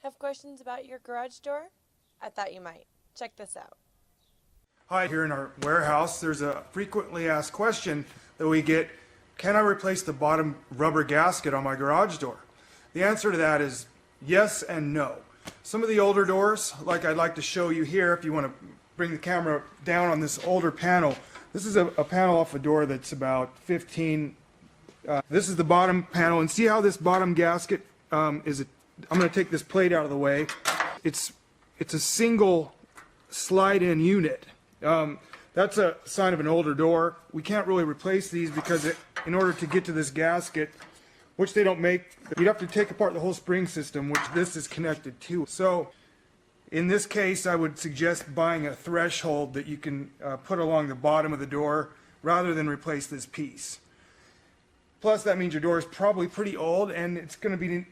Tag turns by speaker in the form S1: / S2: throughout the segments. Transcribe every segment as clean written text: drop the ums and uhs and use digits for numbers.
S1: Have questions about your garage door? I thought you might. Check this out.
S2: Hi, here in our warehouse, there's a frequently asked question that we get, can I replace the bottom rubber gasket on my garage door? The answer to that is yes and no. Some of the older doors, like I'd like to show you here, if you want to bring the camera down on this older panel, this is a panel off a door that's about 15. This is the bottom panel, and see how this bottom gasket I'm going to take this plate out of the way. It's a single slide-in unit. That's a sign of an older door. We can't really replace these because in order to get to this gasket, which they don't make, you'd have to take apart the whole spring system, which this is connected to. So in this case, I would suggest buying a threshold that you can put along the bottom of the door rather than replace this piece. Plus, that means your door is probably pretty old and it's going to be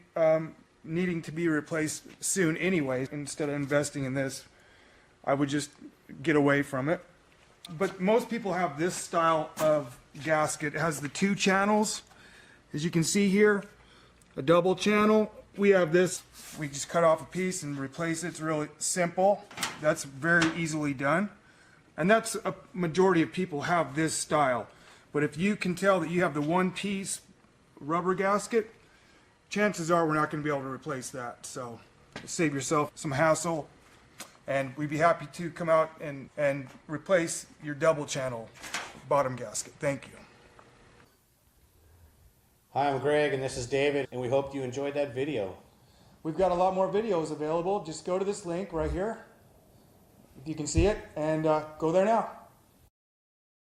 S2: needing to be replaced soon anyway. Instead of investing in this, I would just get away from it. But most people have this style of gasket. It has the 2 channels, as you can see here, a double channel. We have this, we just cut off a piece and replace it. It's really simple. That's very easily done. And that's a majority of people have this style. But if you can tell that you have the 1-piece rubber gasket, chances are we're not going to be able to replace that. So save yourself some hassle, and we'd be happy to come out and replace your double channel bottom gasket. Thank you.
S3: Hi, I'm Greg and this is David, and we hope you enjoyed that video.
S2: We've got a lot more videos available. Just go to this link right here, if you can see it, and go there now.